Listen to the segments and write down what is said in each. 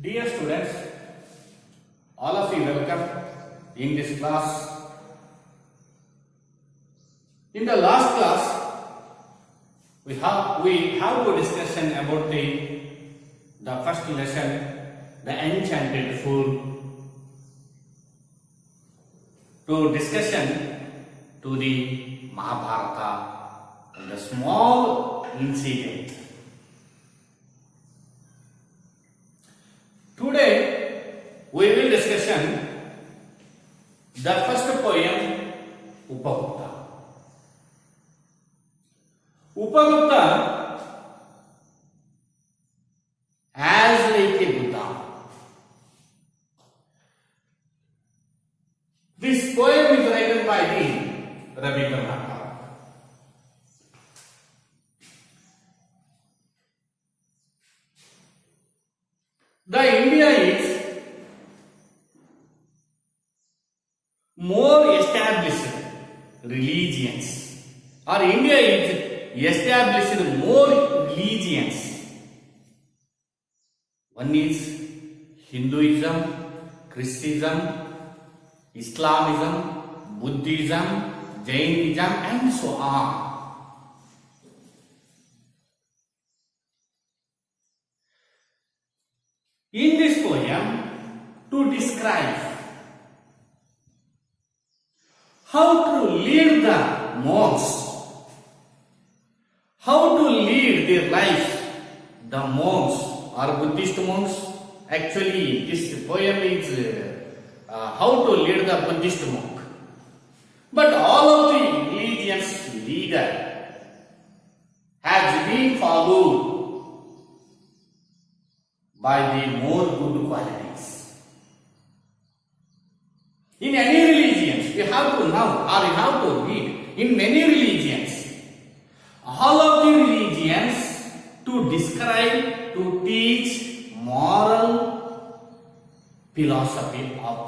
Dear students, all of you welcome in this class. In the last class, we have to discussion about the first lesson, the enchanted food. To discussion to the Mahabharata, the small incident. Today we will discussion the first poem, Upagupta. Upagupta as like a Buddha. This poem is written by the Rabindranath Tagore. The India is more established religions, or India is established more religions. One is Hinduism, Christianism, Islamism, Buddhism, Jainism, and so on. In this poem, to describe how to lead the monks, how to lead their life, the monks or Buddhist monks. Actually, this poem is how to lead the Buddhist monk. But all of the religions leader has been followed by the more good qualities. In any religions, we have to know or we have to read. In many religions, all of the religions to describe, to teach moral philosophy of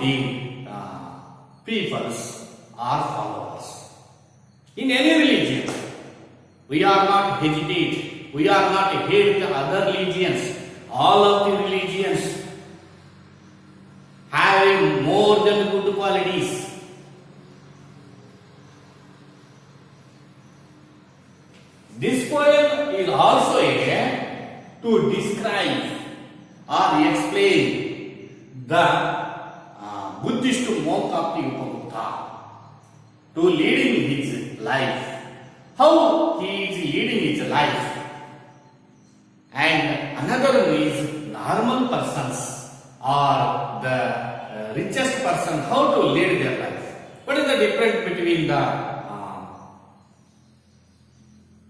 the peoples or followers. In any religion, we are not hesitate, we are not hate the other religions. All of the religions have more than good qualities. This poem is also to describe or explain the Buddhist monk of the Upagupta, to leading his life, how he is leading his life, and another one is normal persons or the richest person, how to lead their life. What is the difference between the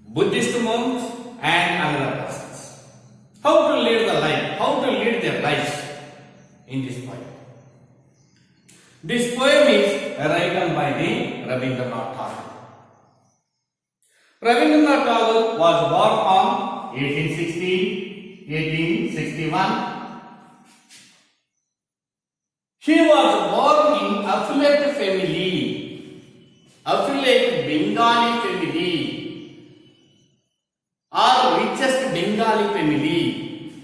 Buddhist monks and other persons? How to lead the life, how to lead their lives in this poem. This poem is written by the Rabindranath Tagore. Rabindranath Tagore was born on 1861. He was born in affluent family, affluent Bengali family, or richest Bengali family.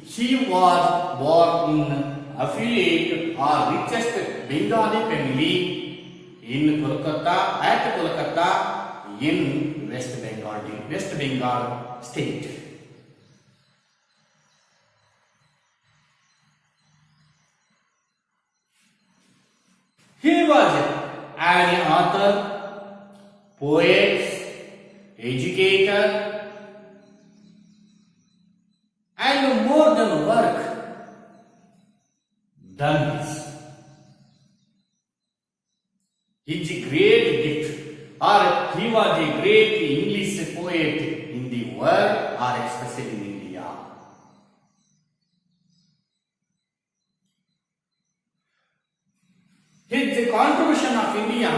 She was born in affluent or richest Bengali family in Kolkata, at Kolkata in West Bengal state. He was an author, poet, educator, and more than work done his great gift, or he was a great English poet in the world, or especially in India. His contribution of India,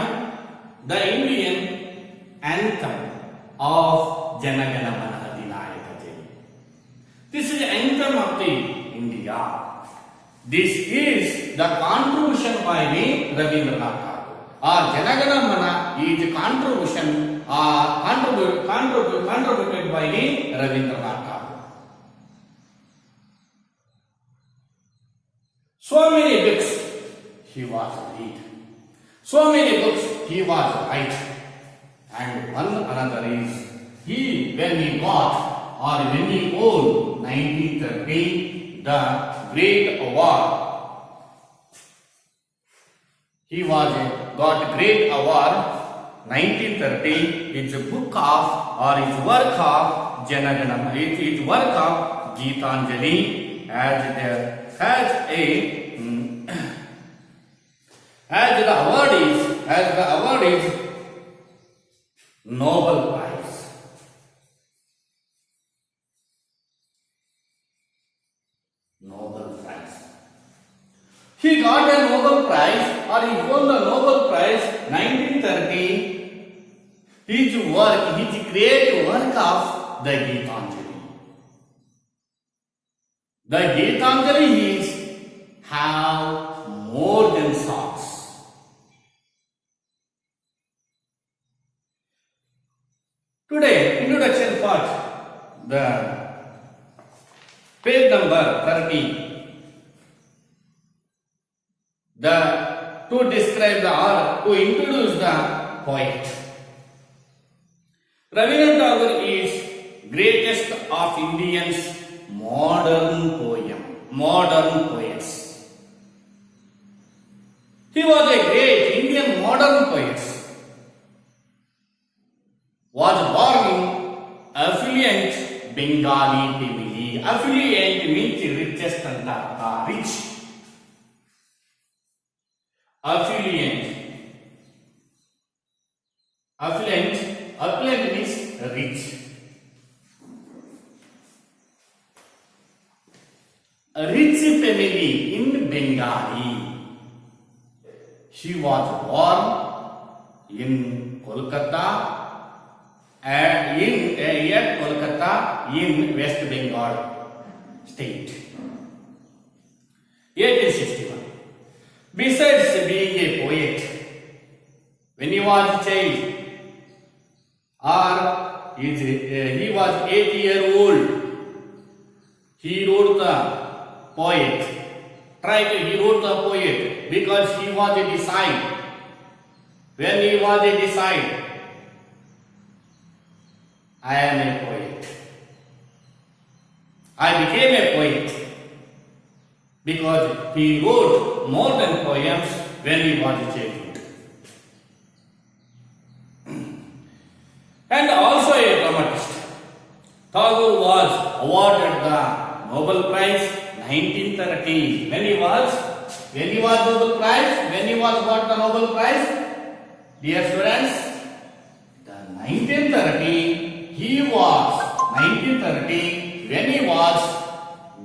the Indian anthem of Jana Gana Mana Adinayaka Jai. This is the anthem of the India. This is the contribution by the Rabindranath Tagore. Or Jana Gana Mana is contribution contributed by the Rabindranath Tagore. So many books he was right. And one another is when he got or when he owned 1913 the Great Award. He got Great Award 1913. It's a book of or his work of Janaganam. His work of Geetanjali as the award is Nobel Prize. Nobel Prize. He got a Nobel Prize or he won the Nobel Prize 1913. His great work of the Geetanjali. The Geetanjali is have more than songs. Today, introduction part, the page number 30. To describe to introduce the poet. Rabindranath Tagore is greatest of Indians modern poets. He was a great Indian modern poet. Was born in affluent Bengali family. Affluent means richest and rich. Affluent means rich. A rich family in Bengali. She was born in Kolkata. At Kolkata in West Bengal state. 1861. Besides being a poet, when he was a child, he was 8 years old, he wrote the poet. He wrote the poet because he was a disciple. When he was a disciple, I am a poet. I became a poet because he wrote more than poems when he was a child. And also a dramatist. Tagore was awarded the Nobel Prize 1913. When he was Nobel Prize, when he was got the Nobel Prize, dear students, the 1913. When he was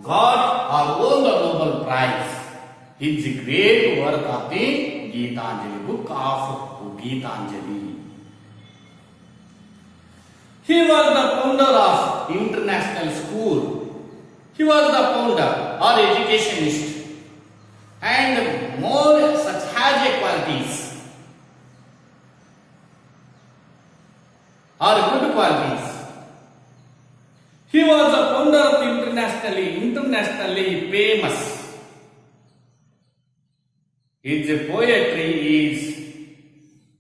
got or won the Nobel Prize, his great work of the Geetanjali, book of Geetanjali. He was the founder of international school. He was the founder or educationist and more such has qualities or good qualities. He was the founder of internationally famous. His poetry is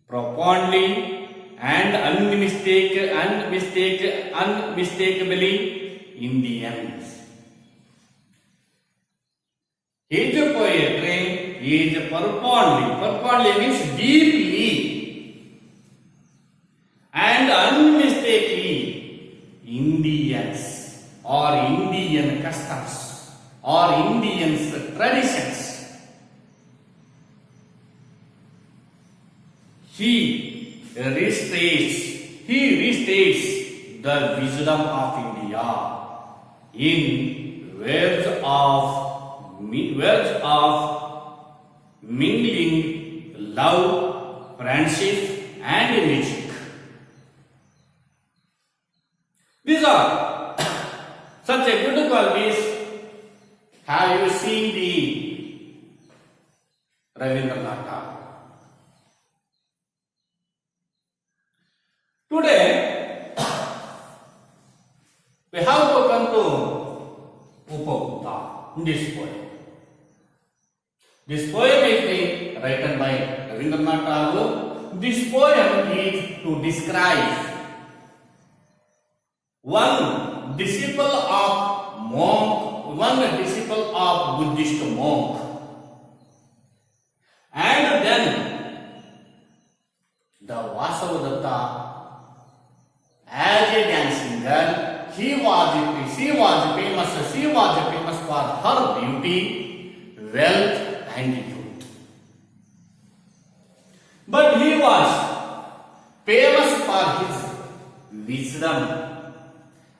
profoundly and unmistakably Indian. His poetry is profoundly means deeply and unmistakably Indians or Indian customs or Indian traditions. He restates the wisdom of India in words of mingling love, friendship, and music. These are such a good qualities. Have you seen the Rabindranath Tagore? Today, we have to come to Upagupta in this poem. This poem is written by Rabindranath Tagore. This poem is to describe one disciple of Buddhist monk, and then the Vasavadatta as a dancing girl. She was famous for her beauty, wealth, and youth. But he was famous for his wisdom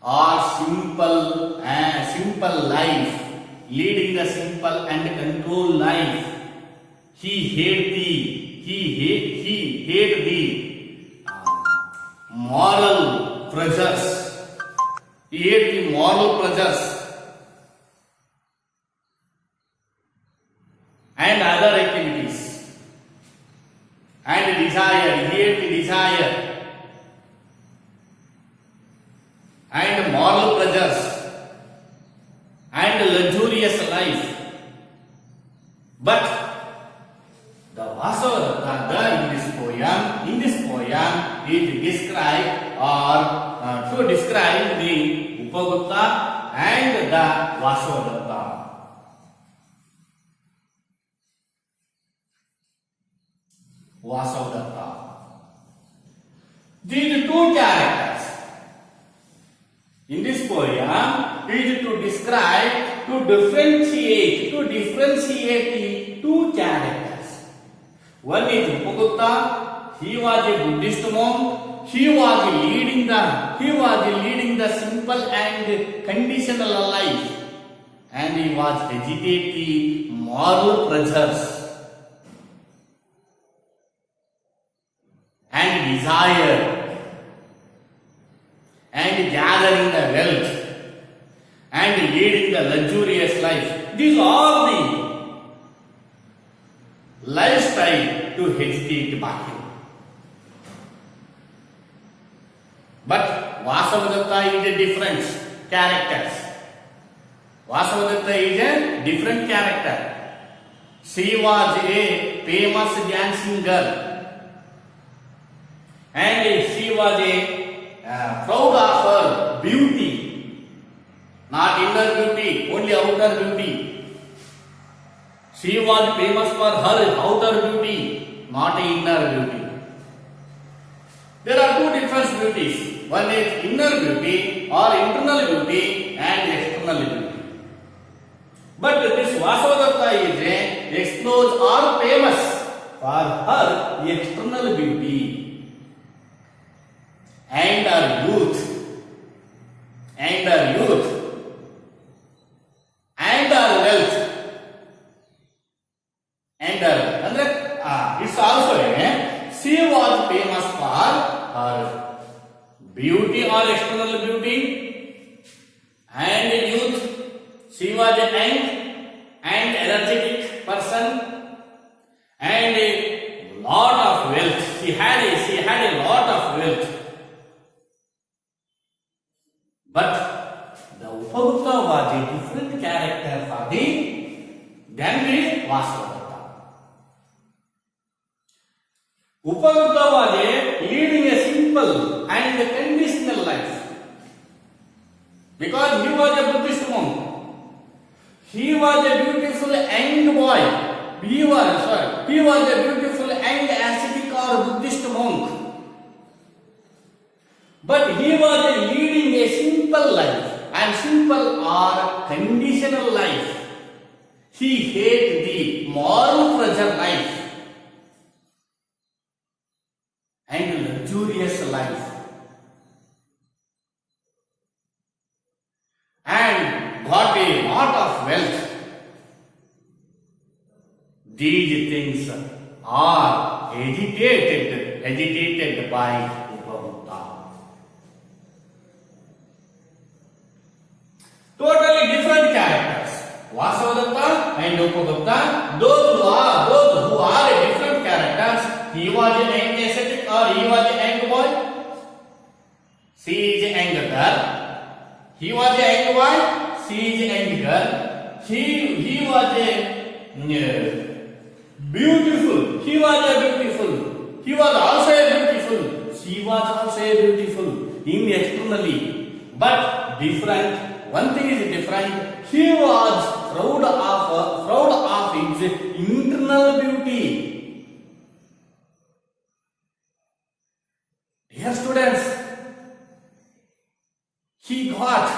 or simple life, leading a simple and controlled life. He hate the moral pressures. He hate the moral pressures and other activities. And desire, he hate the desire and moral pleasures and luxurious life. But the Vasavadatta in this poem is described or to describe the Upagutta and the Vasavadatta. These two characters in this poem is to describe, to differentiate the two characters. One is Upagutta. He was a Buddhist monk. He was leading the simple and conditional life, and he was agitate the moral pressures and desire and gathering the wealth and leading the luxurious life. These are the lifestyle to hesitate by him. But Vasavadatta is a different character. Vasavadatta is a different character. She was a famous dancing girl, and she was proud of her beauty, not inner beauty, only outer beauty. She was famous for her outer beauty, not inner beauty. There are two different beauties. One is inner beauty or internal beauty and external beauty. But this Vasavadatta is exposed or famous for her external beauty and her youth and her wealth and her it's also she was famous for her beauty or external beauty and youth. She was a young and energetic person and a lot of wealth. She had a lot of wealth. But the Upagutta was a different character than the Vasavadatta. Upagutta was leading a simple and conditional life because he was a Buddhist monk. He was a beautiful young boy. He was a beautiful young ascetic or Buddhist monk. But he was leading a simple life and simple or conditional life. He hated the moral pressure life and luxurious life and got a lot of wealth. These things are agitated by Upagutta. Totally different characters. Vasavadatta and Upagutta, those who are different characters. He was an young ascetic or he was a young boy. She is a young girl. He was a young boy. She is a young girl. He was a Beautiful. He was a beautiful. He was also a beautiful. She was also a beautiful in externally, but different. One thing is different. He was proud of his internal beauty. Dear students, he got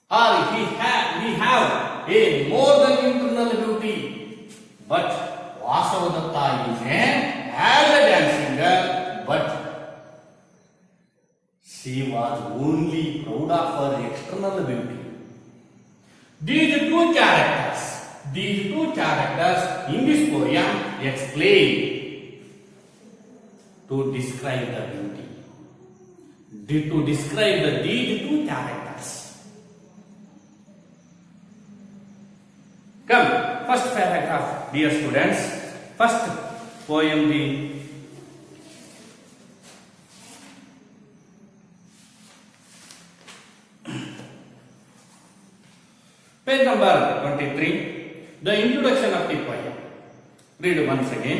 or we have a more than internal beauty. But Vasavadatta is as a dancing girl, but she was only proud of her external beauty. These two characters in this poem explain to describe the beauty. To describe these two characters. Come, first paragraph, dear students. First poem, the page number 23. The introduction of the poem. Read once again.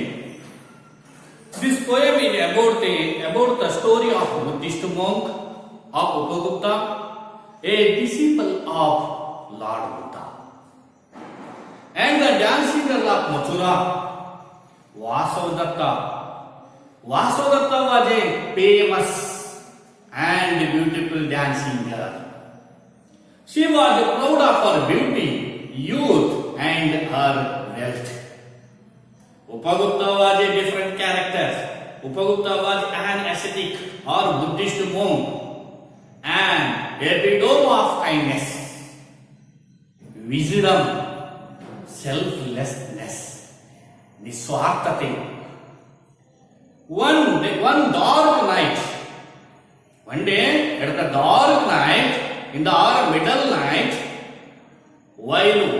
This poem is about the story of Buddhist monk of Upagupta, a disciple of Lord Buddha, and the dancing girl of Mathura, Vasavadatta. Vasavadatta was a famous and beautiful dancing girl. She was proud of her beauty, youth, and her wealth. Upagupta was a different character. Upagupta was an ascetic or Buddhist monk and epitome of kindness, wisdom, selflessness, niswarthate. One dark night, one day at the dark night, in the middle night, while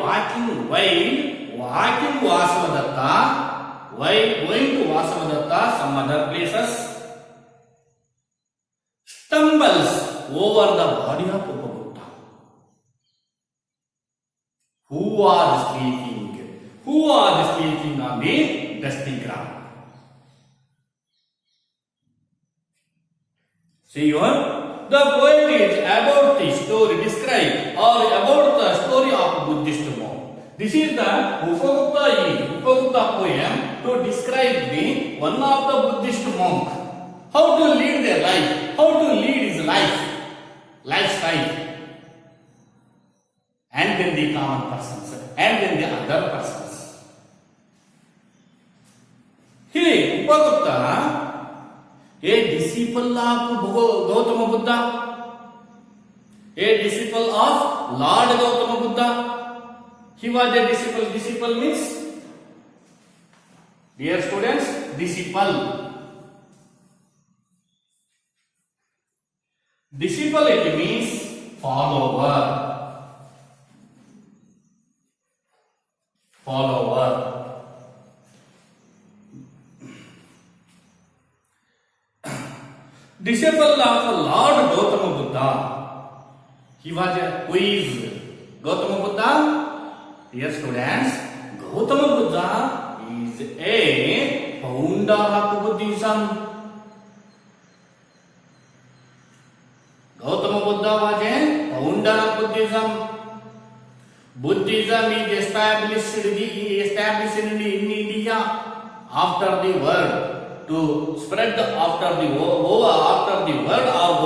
going to Vasavadatta, some other places, stumbles over the body of Upagupta, who was sleeping on the dusty ground. See here, the poem is about the story described or about the story of Buddhist monk. This is the Upagupta poem to describe the one of the Buddhist monk, how to lead their life, how to lead his lifestyle, and then the common persons, and then the other persons. Here, Upagupta, a disciple of Gautama Buddha, a disciple of Lord Gautama Buddha. He was a disciple. Disciple means, dear students, disciple. Disciple, it means follower. Disciple of Lord Gautama Buddha. He was who is Gautama Buddha? Dear students, Gautama Buddha is a founder of Buddhism. Gautama Buddha was a founder of Buddhism. Buddhism is established in India after the world, to spread after the world or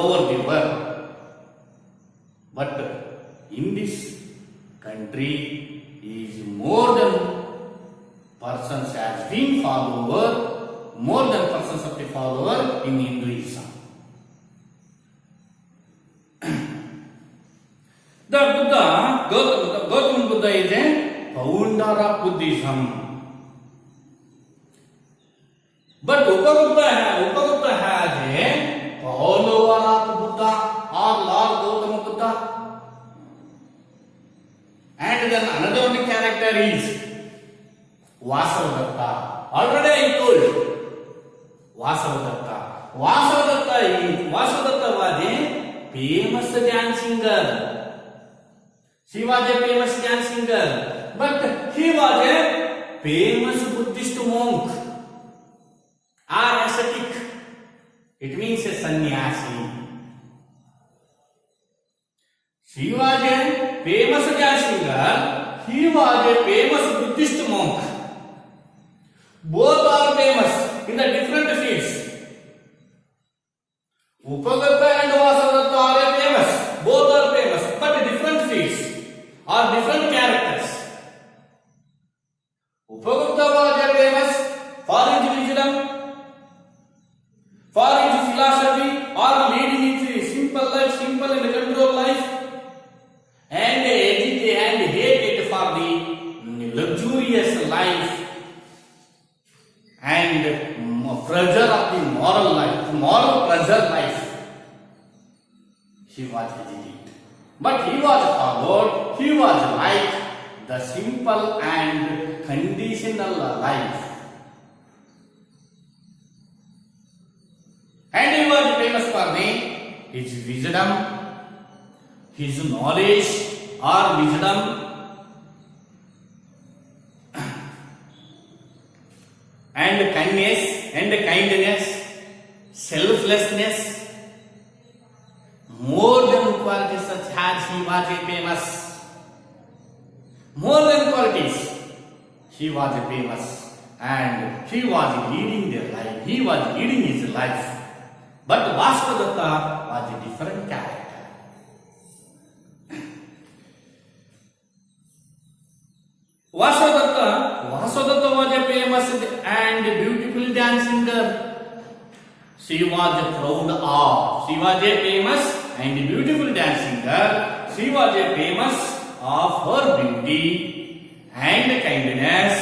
over the world. But in this country is more than persons has been follower, more than persons of the follower in Hinduism. The Buddha, Gautama Buddha is a founder of Buddhism. But Upagupta has a follower of Buddha or Lord Gautama Buddha. And then another one character is Vasavadatta. Already I told you. Vasavadatta was a famous dancing girl. She was a famous dancing girl. But he was a famous Buddhist monk or ascetic. It means a sannyasi. She was a famous jazz singer. He was a famous Buddhist monk. Both are famous in the different fields. Upagatta and Vasadatta are famous. Both are famous, but different fields or different characters. Upagatta was famous for his wisdom, for his philosophy, or leading it simple life, simple and controlled life, and hated for the luxurious life and pressure of the moral life, moral pressure life. He was hesitant, but he was followed. He was like the simple and conditional life, and he was famous for his wisdom, his knowledge or wisdom, and kindness, selflessness, more than qualities such as he was famous. More than qualities, he was famous, and he was leading their life. He was leading his life. But Vasudadatta was a different character. Vasudadatta was a famous and beautiful dance singer. She was proud of. She was a famous and beautiful dance singer. She was a famous of her beauty and kindness,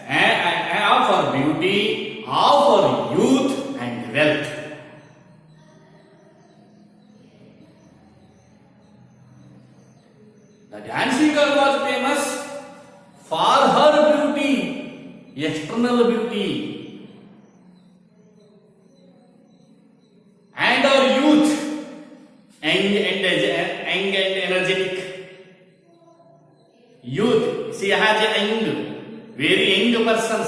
and of her beauty, of her youth and wealth. The dancing girl was famous for her beauty, external beauty, and her youth, and energetic youth. She has a very young person,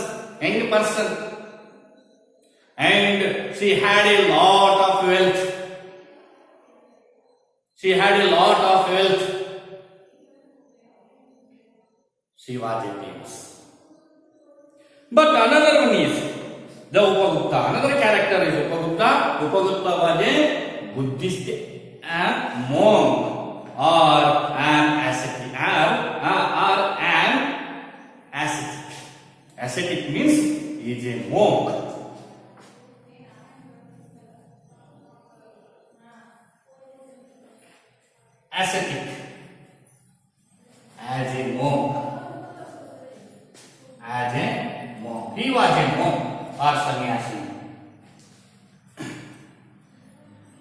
and she had a lot of wealth. She was a famous. But another one is the Upagupta. Another character is Upagupta. Upagupta was a Buddhist monk or an ascetic. Ascetic means he is a monk. Ascetic as a monk. He was a monk or sannyasi.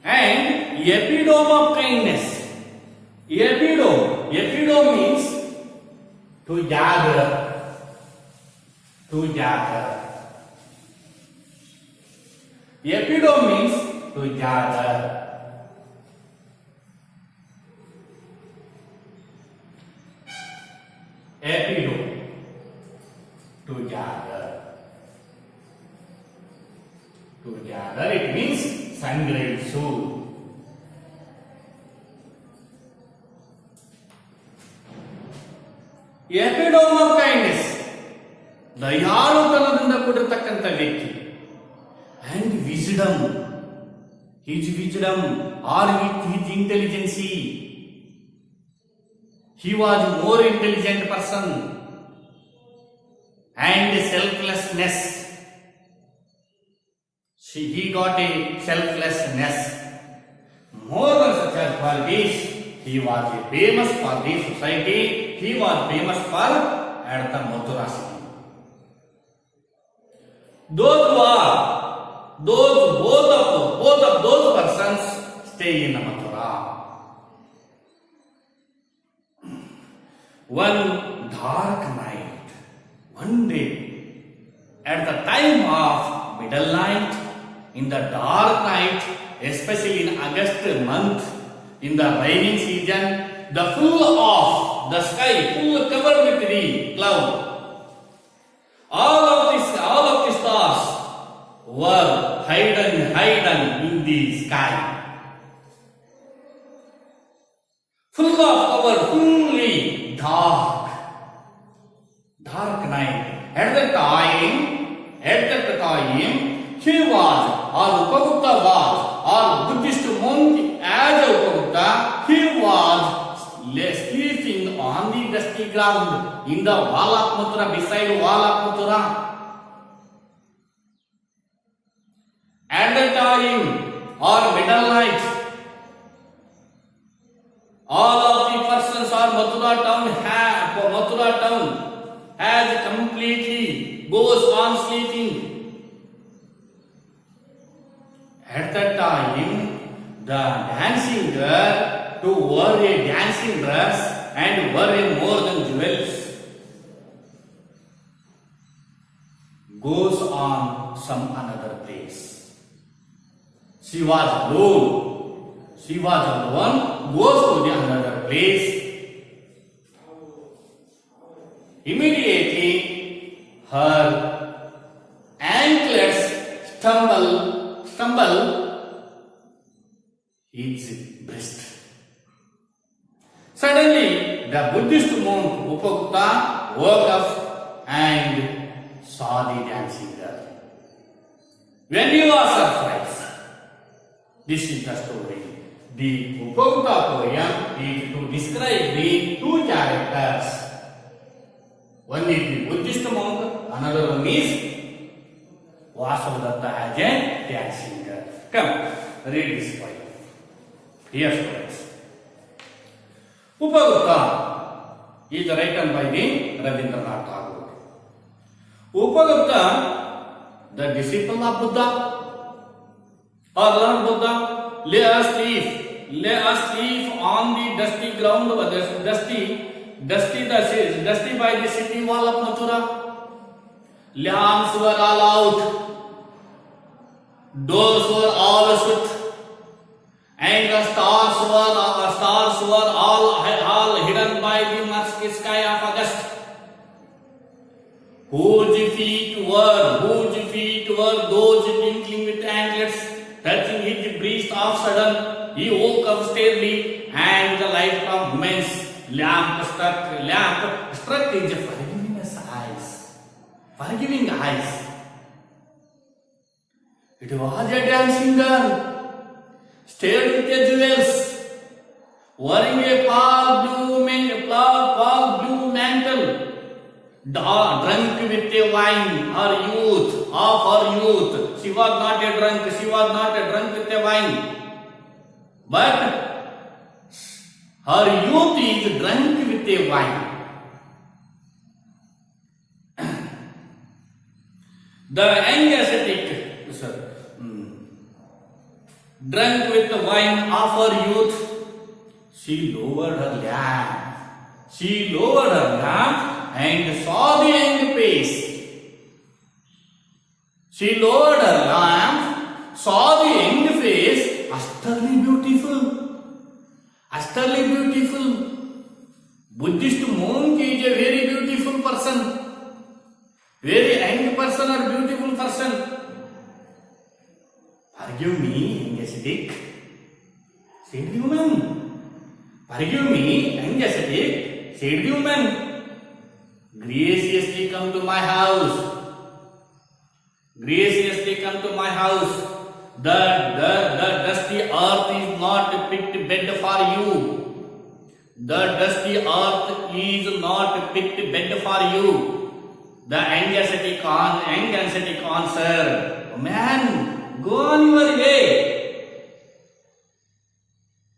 And epitome of kindness. Epitome means to gather. Epitome means to gather. Epitome, to gather. It means sangraisu. Epitome of kindness. ದಯಾಳುತನದಿಂದ ಕೂಡಿರತಕ್ಕಂಥ ವ್ಯಕ್ತಿ. And wisdom. His wisdom or with his intelligence. He was a more intelligent person. And selflessness. He got a selflessness. More than such as qualities, he was famous for the society. He was famous for at the Mathura city. Both of those persons stay in Mathura. One dark night, one day, at the time of middle night, in the dark night, especially in August month, in the raining season, the full of the sky, full covered with the cloud, All of the stars were hidden in the sky. Full of cover, fully dark night. At that time, he was, or Upagupta was, or Buddhist monk as Upagupta, he was sleeping on the dusty ground in the wall of Mathura, beside wall of Mathura. At that time, or middle night, all of the persons or Mathura town has completely goes on sleeping. At that time, the dancing girl to wear a dancing dress and wear more than jewels goes on some another place. She was alone, goes to the another place. Immediately, her anklets stumble its breast. Suddenly, the Buddhist monk Upagupta woke up and saw the dancing girl. When he was surprised, this is the story. The Upagupta poem is to describe the two characters. One is the Buddhist monk, another one is Vasudhatta as a dancing girl. Come, read this poem. Here, students. Upagupta is written by the Rabindranath Tagore. Upagupta, the disciple of Buddha, or Lord Buddha, lay asleep on the dusty ground, dusty by the city wall of Mathura. Lamps were all out, doors were all shut, and the stars were all hidden by the murky sky of August. Whose feet were those twinkling with anklets, touching his breast of sudden. He woke up steadily, and the light from woman's lamp struck his forgiving eyes. It was a dancing girl, stared with the jewels, wearing a pale blue mantle, drunk with the wine of her youth. She was not a drunk with the wine, but her youth is drunk with the wine. The young ascetic, drunk with the wine of her youth, she lowered her lamp and saw the young face. She lowered her lamp, saw the young face, utterly beautiful. Buddhist monk is a very beautiful person. Very young person or beautiful person. Forgive me, young ascetic, said the woman. Forgive me, young ascetic, said the woman. Graciously come to my house. The dusty earth is not a picked bed for you. The young ascetic answered, man, go on your way.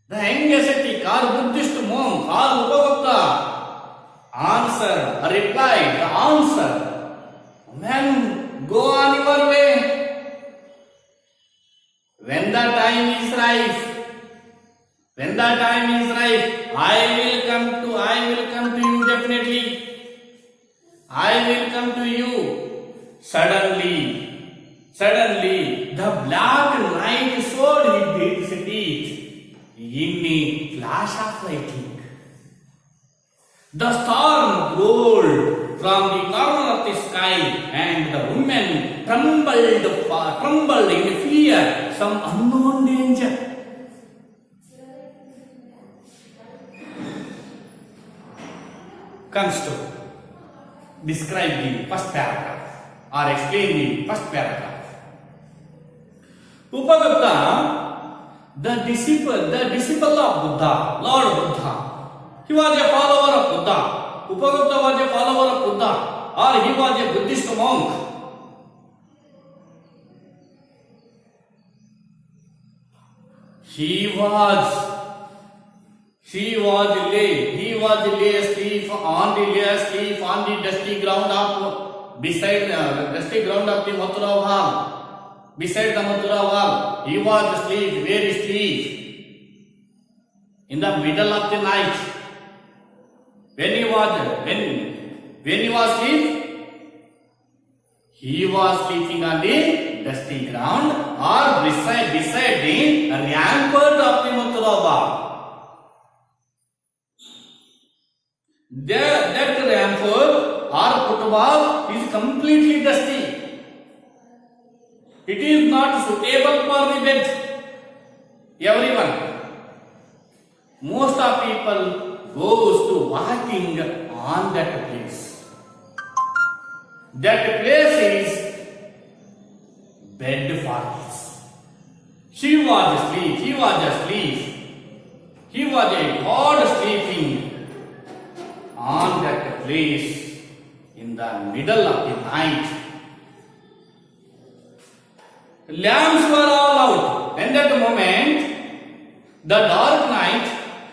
The young ascetic or Buddhist monk or Upagupta replied, man, go on your way. When the time is right, I will come to you definitely. I will come to you. Suddenly, the black light showed his teeth in a flash of lightning. The storm rolled from the corner of the sky, and the woman trembled in fear, some unknown danger. Comes to describe the first paragraph or explain the first paragraph. Upagupta, the disciple of Buddha, Lord Buddha, he was a follower of Buddha. Upagupta was a follower of Buddha, or he was a Buddhist monk. He lay asleep on the dusty ground of the Mathura wall. Beside the Mathura wall, he was asleep, very asleep. In the middle of the night, when he was asleep, he was sleeping on the dusty ground or beside the rampart of the Mathura wall. That rampart or footwall is completely dusty. It is not suitable for the bed. Everyone, most of people goes to walking on that place. That place is bed for us. She was asleep. He was asleep. He was a god sleeping on that place in the middle of the night. Lamps were all out. And at the moment, the dark night,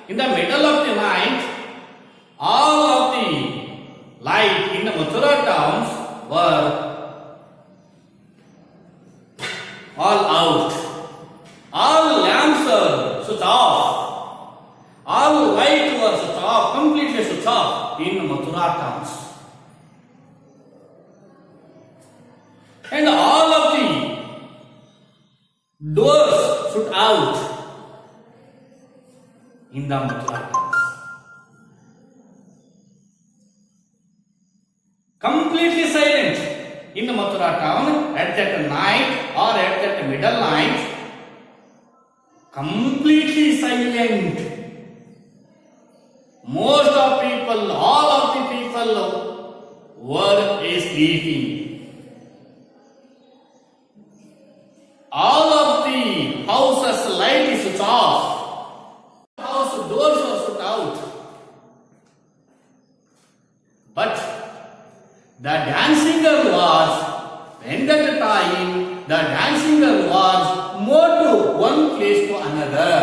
in the middle of the night, all of the light in the Mathura towns were all out. All lamps were switched off. All light was switched off, completely switched off in Mathura towns. And all of the doors shut out in the Mathura towns. Completely silent in the Mathura town at that night or at that middle night. Completely silent. Most of people, all of the people were sleeping. All of the houses light is switched off. House doors are shut out. But the dancing girl was, when that time, the dancing girl was moved to one place to another.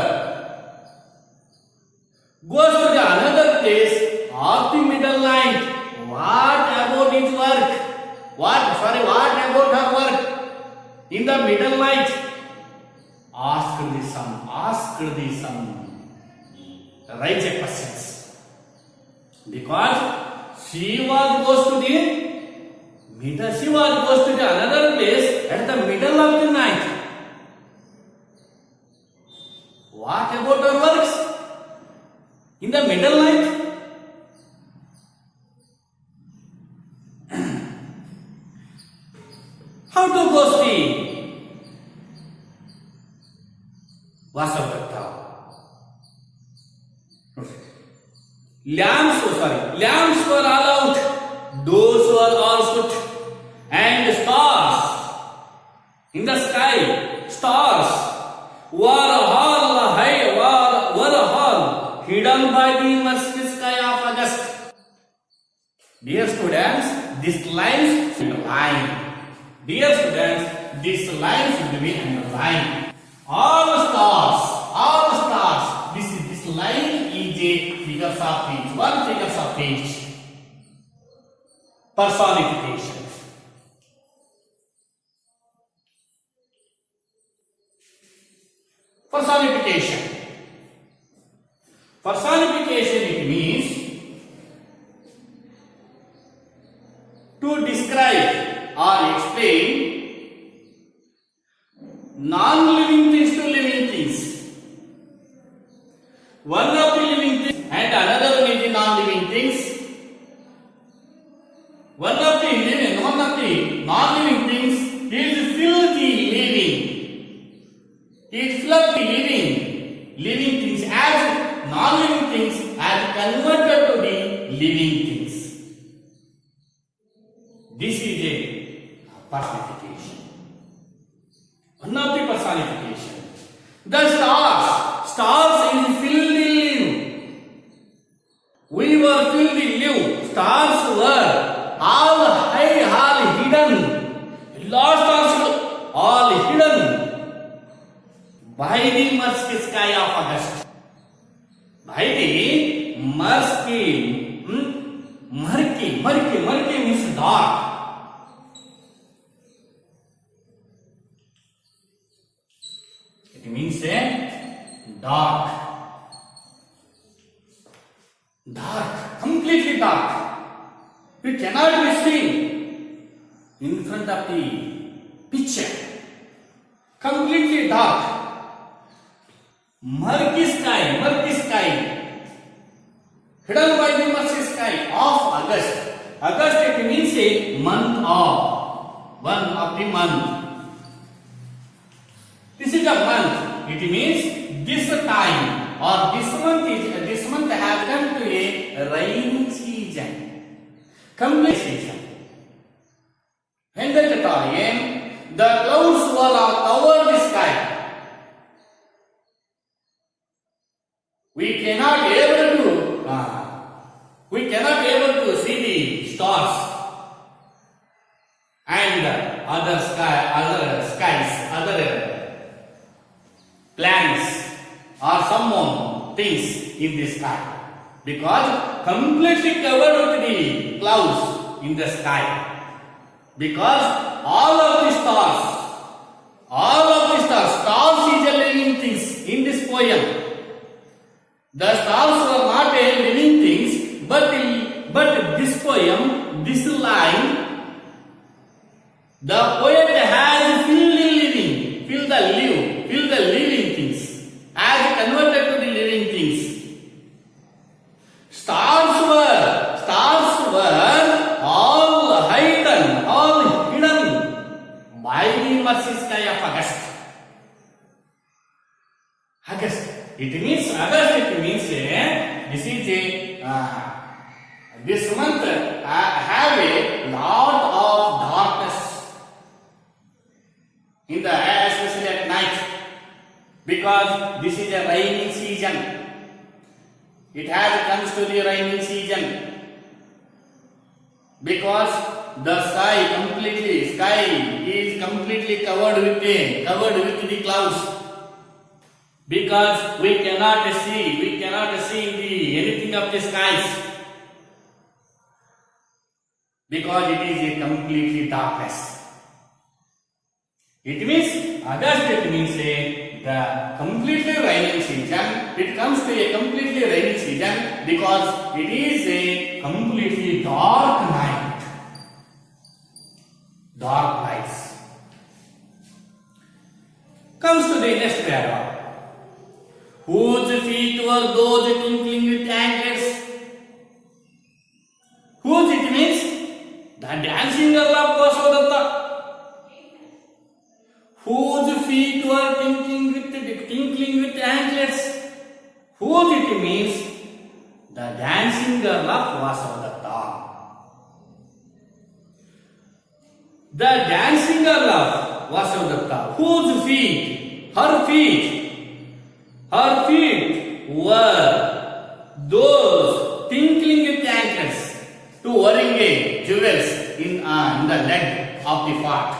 Goes to the another place of the middle night. What about his work? What about her work? In the middle night, ask the sun, raise questions. Because she was goes to the another place at the middle of the night. What about her works? In the middle night? How to go see Vasavadatta? Lamps were all out, doors were all shut, and stars in the sky, stars were all hidden by the immense sky of August. Dear students, this line should be underlined. Dear students, this line should be underlined. All stars. This line is a figure of speech. One figure of speech. Personification. Personification, it means to describe or explain non-living things to living things. One of the living things and another one is the non-living things. converted to the living things. This is a personification. One of the personification. The stars is filled in live. We were filled in live. Stars were all high, all hidden. Lost stars all hidden by the murky sky of August. By the murky means dark. It means dark. Dark, completely dark. We cannot be seen in front of the picture. Completely dark. Murky sky. Hidden by the murky sky of August. August it means a month of. One of the month. This is a month. It means this time or this month has come to a rainy season. Complete season. When that time the clouds will cover the sky. We cannot able to see the stars and other skies, other planets or some things in the sky because completely covered with the clouds in the sky. Because all of the stars is a living things in this poem. The stars were not a living things, but this poem, this line, the poet has filled the living things, as converted to the living things. Stars were all hidden by the mercy sky of August. This month have a lot of darkness in the air, especially at night, because this is a rainy season. It has comes to the rainy season because the sky is completely covered with the clouds. Because we cannot see anything of the skies. Because it is a completely darkness. It means August. It means the completely rainy season. It comes to a completely rainy season because it is a completely dark night. Dark nights. Comes to the next paragraph. Whose feet were those tinkling with anklets? Whose it means the dancing girl of Vasudetta. Whose feet were tinkling with anklets? Whose it means the dancing girl of Vasudetta. The dancing girl of Vasudetta. Whose feet? Her feet were those tinkling with anklets to wearing jewels in the leg of the fart.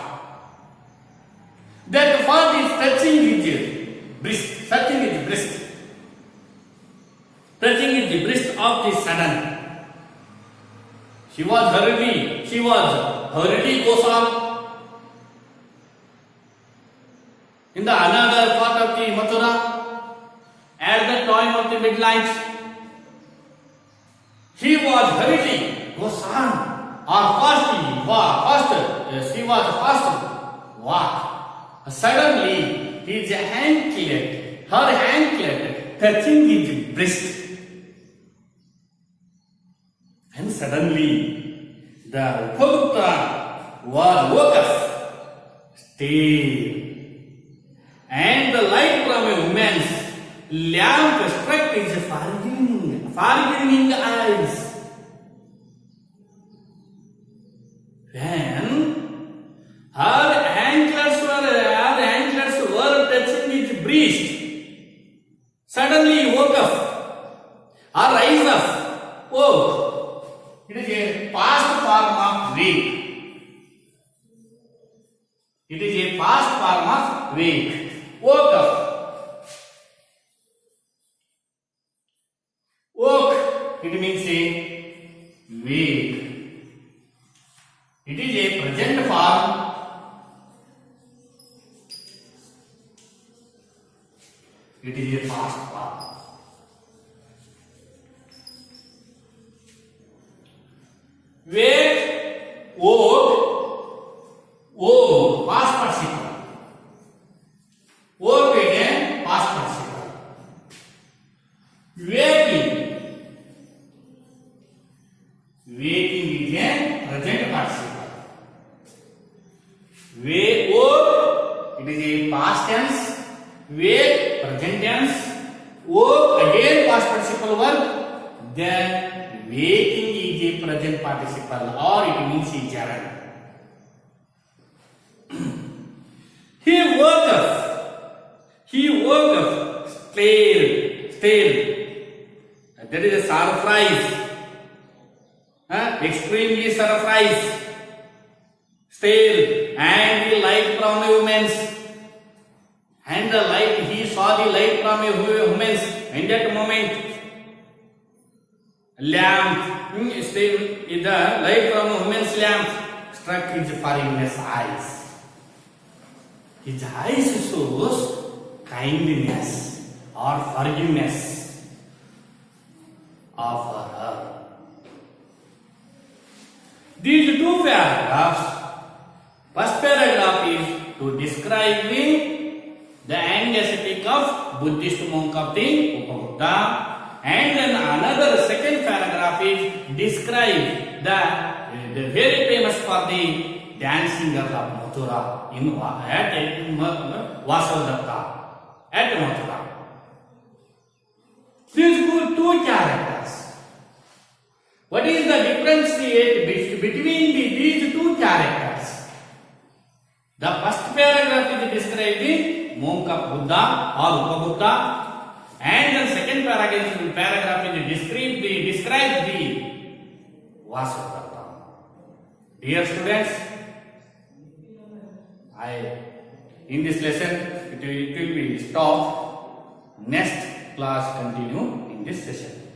That fart is touching his breast, touching the breast of the sudden. She was hurriedly goes on. In the another part of the Mathura, at the time of the midnight, he was hurriedly goes on she was fast walk. Suddenly her anklet touching his breast, and suddenly the Upagupta was woke up, stayed, and the light from a woman's lamp struck his forgiving eyes. When her anklets were touching his breast, suddenly he woke up or rise up. Oh, it is a past form of wake. It is a past form of wake. Woke up. Woke, it means a wake. It is a present form. It is a past form. Wake, woke, woke, past participle. Woke again, past participle. Waking. Waking is a present participle. Woke, it is a past tense. Wake, present tense. Woke, again past participle verb. Then waking is a present participle, or it means a gerund. He woke up. He woke up. Stale. That is a surprise. Extremely surprised. Stale. And the light from a woman's. And the light, he saw the light from a woman's. In that moment, lamp, still the light from a woman's lamp struck his foreigner's eyes. His eyes shows kindness or forgiveness of her. These two paragraphs, first paragraph is to describing the aesthetic of Buddhist monk of the Upabuddha, and then another second paragraph is describe the very famous for the dancing girl of Mathura in Vasudetta at Mathura. These two characters. What is the difference between these two characters? The first paragraph is describing monk of Buddha or Upabuddha, and the second paragraph is describe the Vasudetta. Dear students, in this lesson it will be stopped. Next class continue in this session.